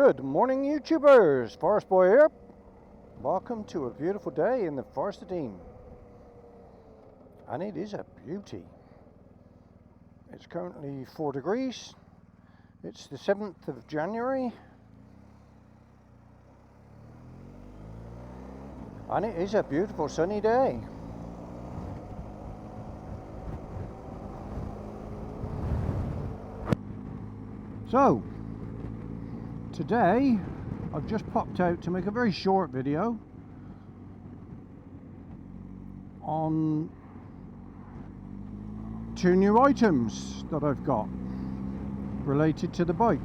Good morning, YouTubers. Forest Boy here. Welcome to a beautiful day in the Forest of Dean. And it is a beauty. It's currently 4 degrees. It's the 7th of January. And it is a beautiful sunny day. So, today I've just popped out to make a very short video on 2 new items that I've got related to the bike.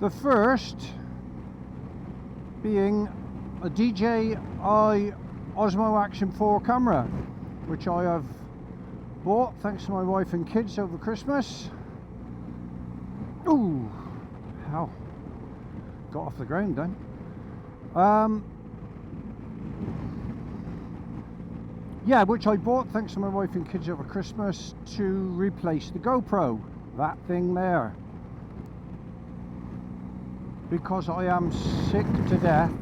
The first being a DJI Osmo Action 4 camera, which I have bought thanks to my wife and kids over Christmas. Ooh, how got off the ground then. Yeah, which I bought thanks to my wife and kids over Christmas to replace the GoPro, that thing there, because I am sick to death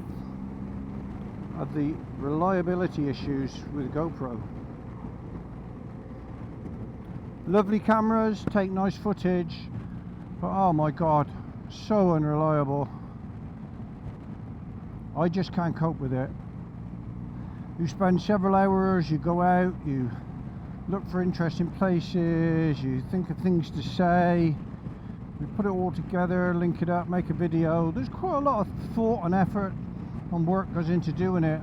of the reliability issues with GoPro. Lovely cameras, take nice footage, but oh my god, so unreliable. I just can't cope with it. You spend several hours, you go out, you look for interesting places, you think of things to say, you put it all together, link it up, make a video. There's quite a lot of thought and effort and work goes into doing it.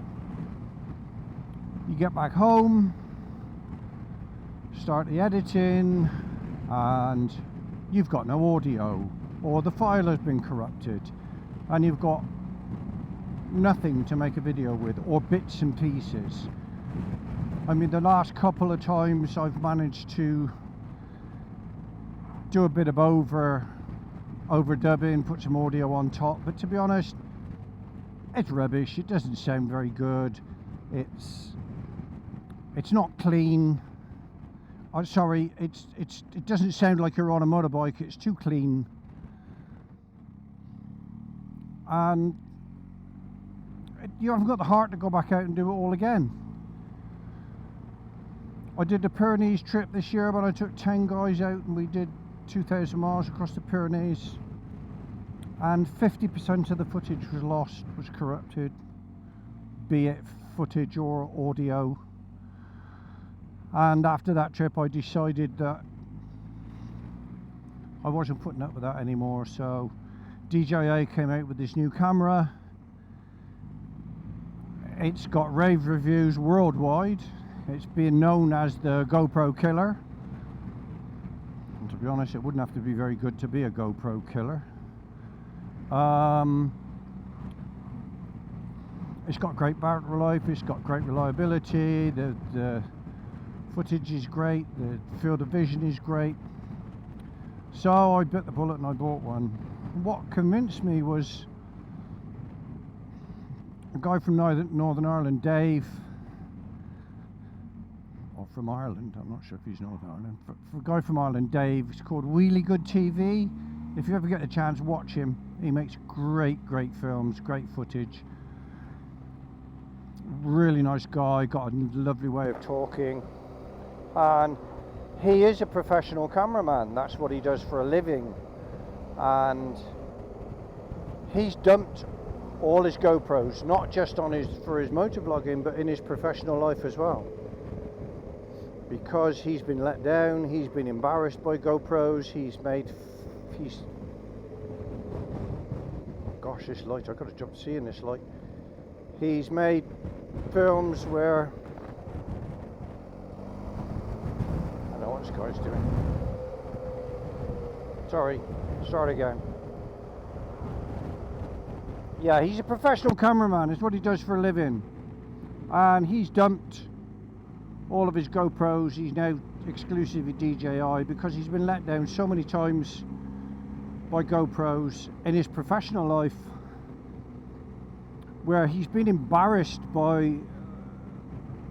You get back home, start the editing, and you've got no audio, or the file has been corrupted, and you've got nothing to make a video with, or bits and pieces. I mean, the last couple of times I've managed to do a bit of overdubbing, put some audio on top, but to be honest, it's rubbish. It doesn't sound very good. It's not clean. I'm sorry, it doesn't sound like you're on a motorbike. It's too clean, and you haven't got the heart to go back out and do it all again. I did the Pyrenees trip this year, but I took 10 guys out and we did 2,000 miles across the Pyrenees, and 50% of the footage was lost, was corrupted, be it footage or audio. And after that trip I decided that I wasn't putting up with that anymore, so DJI came out with this new camera. It's got rave reviews worldwide. It's being known as the GoPro killer. And to be honest, it wouldn't have to be very good to be a GoPro killer. It's got great battery life, it's got great reliability, the footage is great, the field of vision is great. So I bit the bullet and I bought one. What convinced me was a guy from Northern Ireland, Dave, or from Ireland, I'm not sure if he's Northern Ireland, for a guy from Ireland, Dave. It's called Really Good TV. If you ever get a chance, watch him. He makes great films, great footage. Really nice guy, got a lovely way of talking, and he is a professional cameraman. That's what he does for a living, and he's dumped all his GoPros, not just for his motovlogging, but in his professional life as well, because he's been let down, he's been embarrassed by GoPros, gosh, this light, I've got to jump seeing this light. He's made films where, I don't know what this guy's doing. Sorry, start again. Yeah, he's a professional cameraman, it's what he does for a living, and he's dumped all of his GoPros. He's now exclusively DJI because he's been let down so many times by GoPros in his professional life, where he's been embarrassed by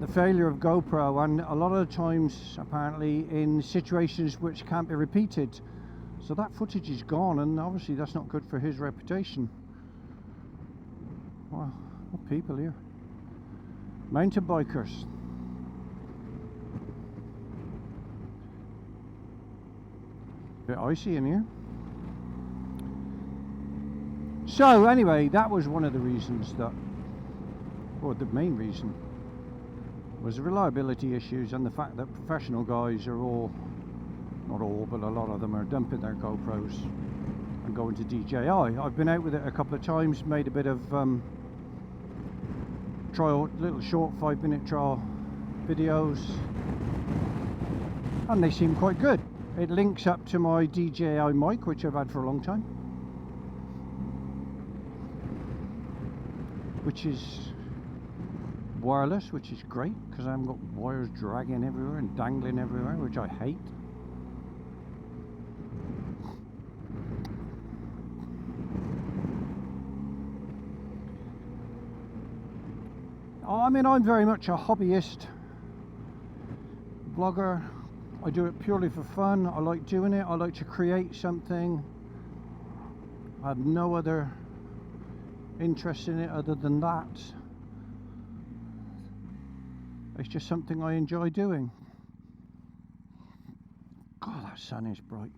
the failure of GoPro, and a lot of the times apparently in situations which can't be repeated. So that footage is gone, and obviously that's not good for his reputation. Wow, what people here. Mountain bikers. Bit icy in here. So anyway, that was one of the reasons that, or the main reason, was the reliability issues and the fact that professional guys are all, not all, but a lot of them are dumping their GoPros and going to DJI. I've been out with it a couple of times, made a bit of trial, little short 5-minute trial videos, and they seem quite good. It links up to my DJI mic, which I've had for a long time, which is wireless, which is great because I haven't got wires dragging everywhere and dangling everywhere, which I hate. I mean, I'm very much a hobbyist vlogger. I do it purely for fun. I like doing it. I like to create something. I have no other interest in it other than that. It's just something I enjoy doing. God, that sun is bright.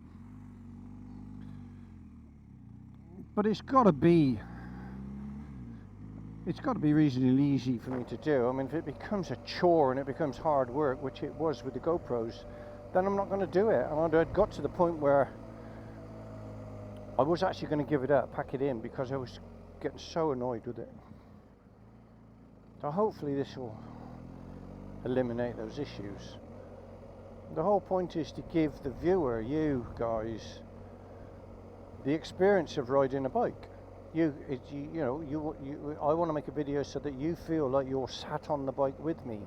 But it's got to be reasonably easy for me to do. I mean, if it becomes a chore and it becomes hard work, which it was with the GoPros, then I'm not going to do it. And I'd got to the point where I was actually going to give it up, pack it in, because I was getting so annoyed with it. So hopefully this will eliminate those issues. The whole point is to give the viewer, you guys, the experience of riding a bike. I want to make a video so that you feel like you're sat on the bike with me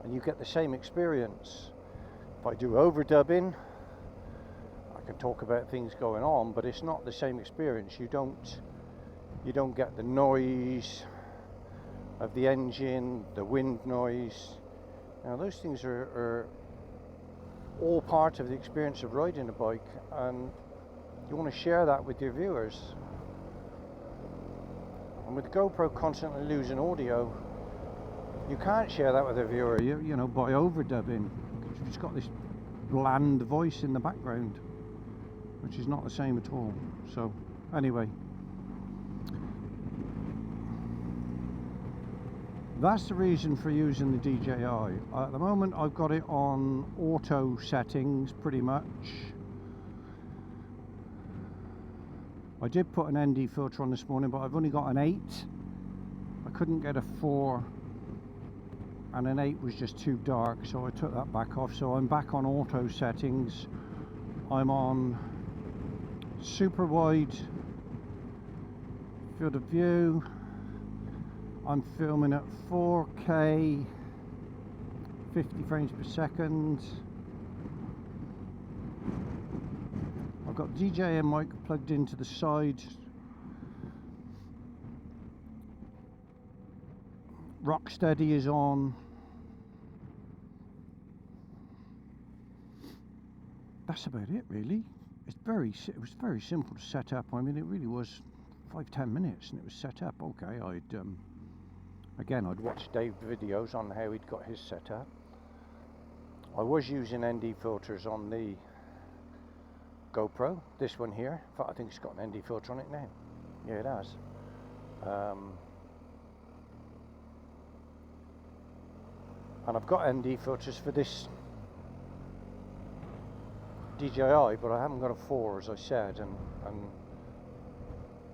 and you get the same experience. If I do overdubbing, I can talk about things going on, but it's not the same experience. You don't get the noise of the engine, the wind noise. Now those things are all part of the experience of riding a bike, and you want to share that with your viewers. And with GoPro constantly losing audio, you can't share that with a viewer, you know, by overdubbing. It's got this bland voice in the background, which is not the same at all. So anyway, that's the reason for using the DJI. At the moment I've got it on auto settings pretty much. I did put an ND filter on this morning, but I've only got an 8. I couldn't get a 4, and an 8 was just too dark, so I took that back off. So I'm back on auto settings. I'm on super wide field of view. I'm filming at 4K 50 frames per second. I've got DJI mic plugged into the side. Rocksteady is on. That's about it really. It was very simple to set up. I mean, it really was 5-10 minutes and it was set up. Okay, I'd watched Dave's videos on how he'd got his set up. I was using ND filters on the GoPro, this one here. In fact, I think it's got an ND filter on it now. Yeah, it has. And I've got ND filters for this DJI, but I haven't got a 4, as I said, and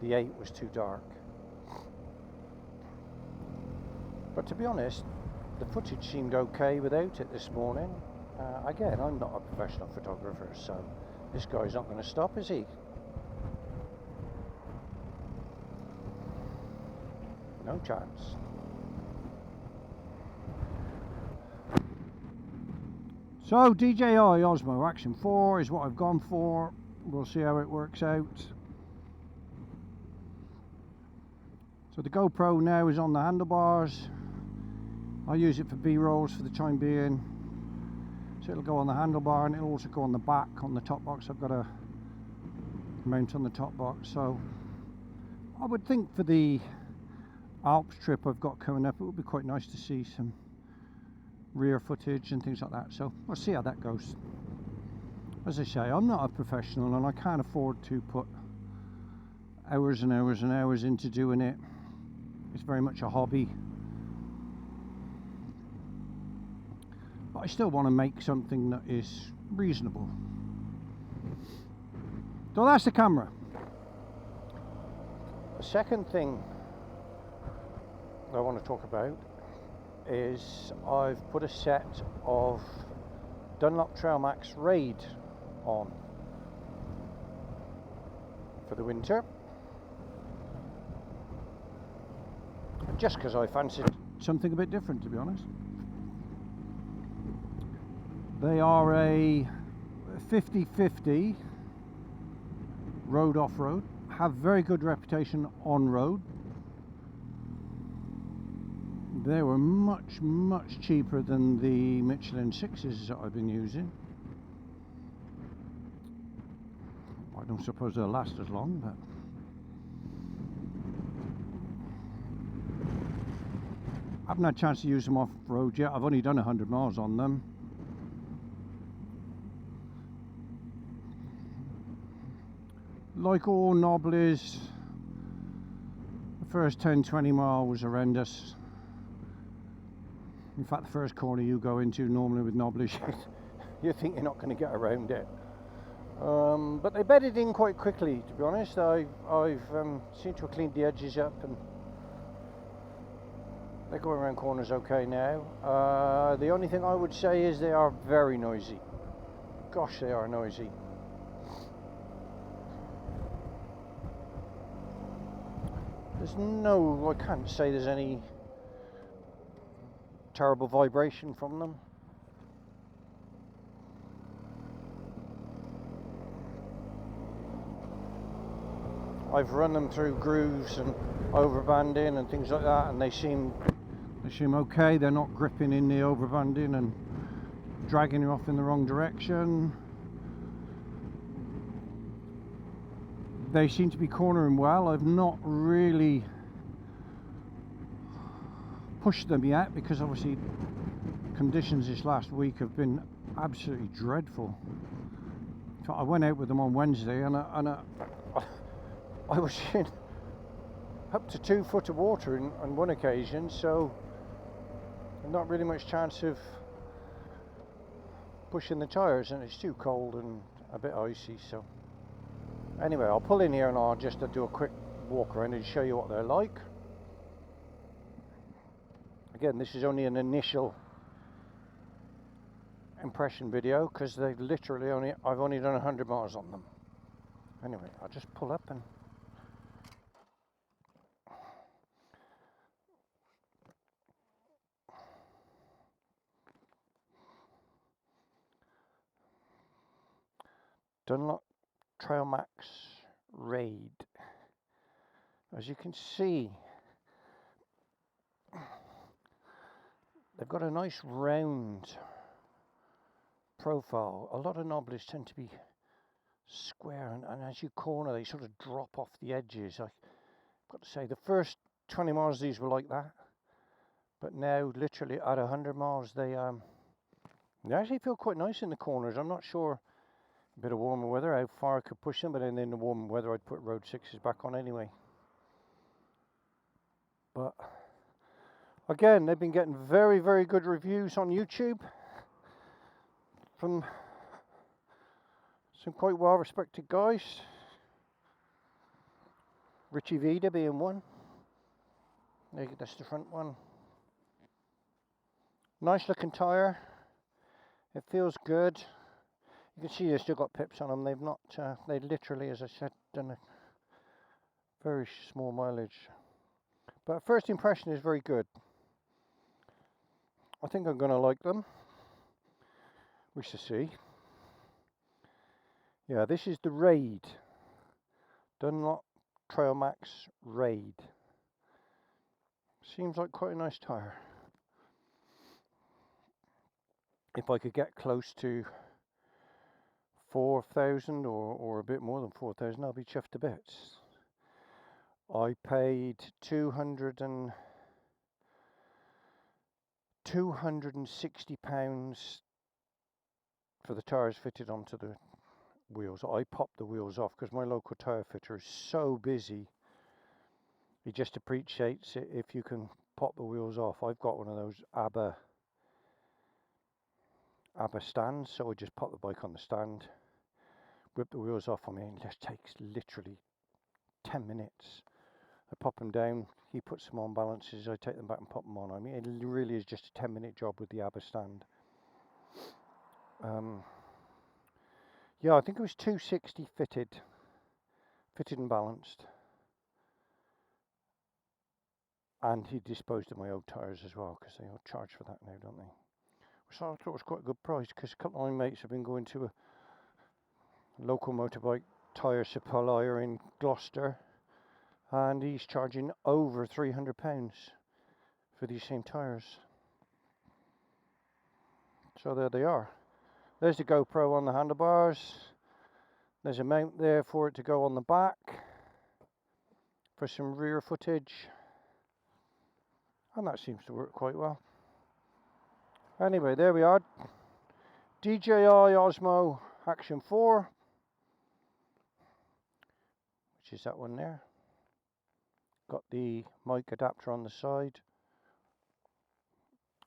the 8 was too dark. But to be honest, the footage seemed okay without it this morning. Again, I'm not a professional photographer, so this guy's not going to stop, is he? No chance. So DJI Osmo Action 4 is what I've gone for. We'll see how it works out. So the GoPro now is on the handlebars. I use it for B-rolls for the time being. So it'll go on the handlebar, and it'll also go on the back on the top box. I've got a mount on the top box. So I would think for the Alps trip I've got coming up, it would be quite nice to see some rear footage and things like that. So we'll see how that goes. As I say, I'm not a professional, and I can't afford to put hours and hours and hours into doing it. It's very much a hobby, but I still want to make something that is reasonable. So that's the camera. The second thing I want to talk about is I've put a set of Dunlop Trailmax Raid on for the winter, just because I fancied something a bit different, to be honest. They are a 50/50 road off-road, have very good reputation on road. They were much cheaper than the Michelin 6s that I've been using. I don't suppose they'll last as long, but I haven't had a chance to use them off-road yet. I've only done 100 miles on them. Like all knobblies, the first 10-20 mile was horrendous. In fact, the first corner you go into normally with knobblies, you think you're not going to get around it. But they bedded in quite quickly, to be honest. I've seemed to have cleaned the edges up, and they're going around corners okay now. The only thing I would say is they are very noisy. Gosh, they are noisy. I can't say there's any terrible vibration from them. I've run them through grooves and overbanding and things like that, and they seem okay. They're not gripping in the overbanding and dragging you off in the wrong direction. They seem to be cornering well. I've not really pushed them yet, because obviously conditions this last week have been absolutely dreadful. So I went out with them on Wednesday, and I was in up to 2 foot of water on one occasion, so not really much chance of pushing the tyres, and it's too cold and a bit icy. So anyway, I'll pull in here and I'll just do a quick walk around and show you what they're like. Again, this is only an initial impression video, because they've literally I've only done 100 miles on them. Anyway, I'll just pull up and Dunlop Trailmax Raid. As you can see, they've got a nice round profile. A lot of knobblies tend to be square, and as you corner they sort of drop off the edges. I've got to say, the first 20 miles these were like that, but now literally at 100 miles they actually feel quite nice in the corners. I'm not sure, a bit of warmer weather, how far I could push them, but then in the warmer weather I'd put Road 6s back on anyway. But again, they've been getting very good reviews on YouTube from some quite well respected guys, Richie Vida being one. That's the front one. Nice looking tyre. It feels good. You can see they've still got pips on them. They've not, they literally, as I said, done a very small mileage. But first impression is very good. I think I'm going to like them. We shall see. Yeah, this is the Raid. Dunlop Trailmax Raid. Seems like quite a nice tyre. if I could get close to 4,000 or a bit more than 4,000, I'll be chuffed to bits. I paid £260 for the tyres fitted onto the wheels. I popped the wheels off because my local tyre fitter is so busy. He just appreciates it if you can pop the wheels off. I've got one of those ABBA stands, so I just pop the bike on the stand, whip the wheels off. I mean, it just takes literally 10 minutes. I pop them down, he puts them on balances, I take them back and pop them on. I mean, it really is just a 10-minute job with the ABBA stand. Yeah, I think it was 260 fitted and balanced. And he disposed of my old tyres as well, because they all charge for that now, don't they? So I thought it was quite a good price, because a couple of my mates have been going to a local motorbike tyre supplier in Gloucester, and he's charging over £300 for these same tyres. So there they are. There's the GoPro on the handlebars. There's a mount there for it to go on the back for some rear footage, and that seems to work quite well. Anyway, there we are. DJI Osmo Action 4, which is that one there. Got the mic adapter on the side,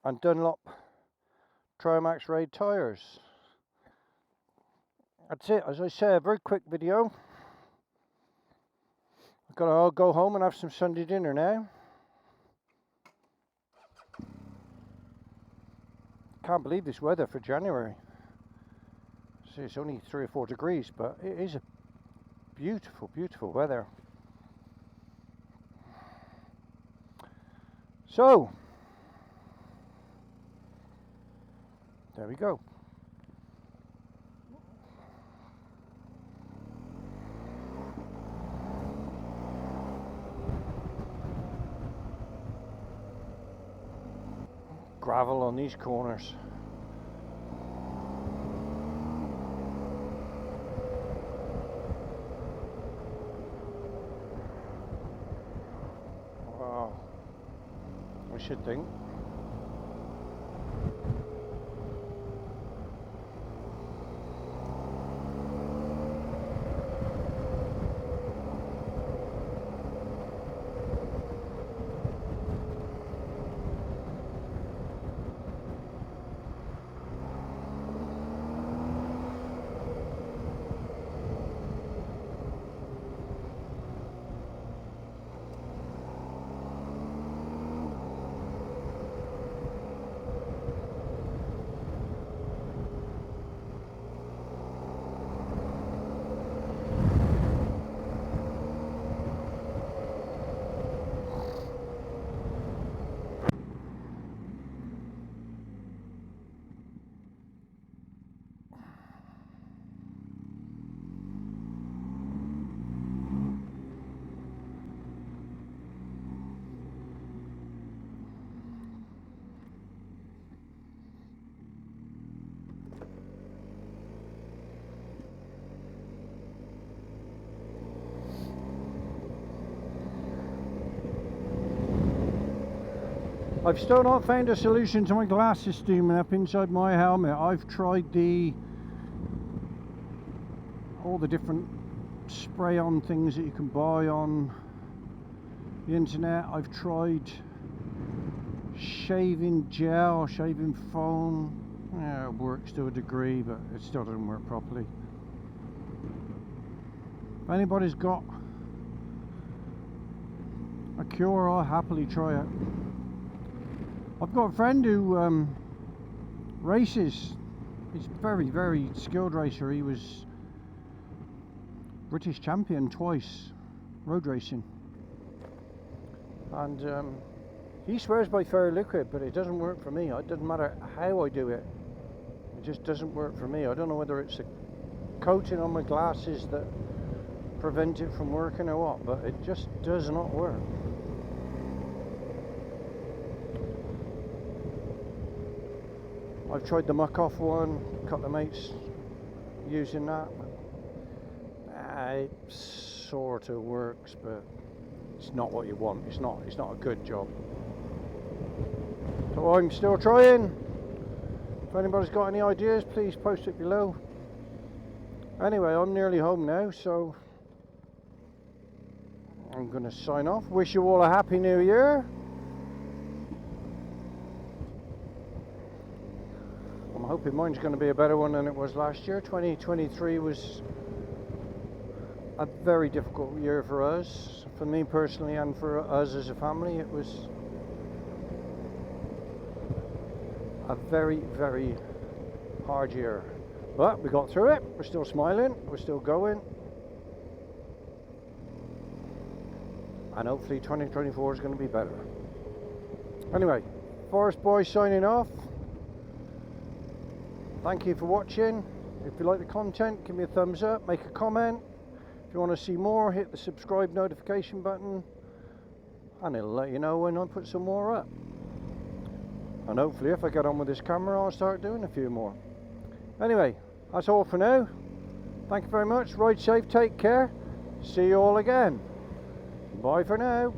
and Dunlop Trailmax Raid tyres. That's it. As I say, a very quick video. I've got to go home and have some Sunday dinner now. Can't believe this weather for January. See, it's only 3 or 4 degrees, but it is a beautiful, beautiful weather. So, there we go. Gravel on these corners. Wow, I should think. I've still not found a solution to my glasses steaming up inside my helmet. I've tried all the different spray-on things that you can buy on the internet. I've tried shaving gel, shaving foam. Yeah, it works to a degree, but it still doesn't work properly. If anybody's got a cure, I'll happily try it. I've got a friend who races. He's a very, very skilled racer. He was British champion twice, road racing. And he swears by ferroliquid, but it doesn't work for me. It doesn't matter how I do it. It just doesn't work for me. I don't know whether it's a coating on my glasses that prevent it from working or what, but it just does not work. I've tried the muck off one, a couple of mates using that. It sort of works, but it's not what you want. It's not a good job. So I'm still trying. If anybody's got any ideas, please post it below. Anyway, I'm nearly home now, so I'm going to sign off. Wish you all a happy new year. I'm hoping mine's going to be a better one than it was last year. 2023 was a very difficult year for us, for me personally and for us as a family. It was a very, very hard year, but we got through it. We're still smiling, we're still going, and hopefully 2024 is going to be better. Anyway, Forest Boy signing off. Thank you for watching. If you like the content, give me a thumbs up, make a comment. If you want to see more, hit the subscribe notification button, and it'll let you know when I put some more up. And hopefully if I get on with this camera, I'll start doing a few more. Anyway, that's all for now. Thank you very much. Ride safe, take care. See you all again. Bye for now.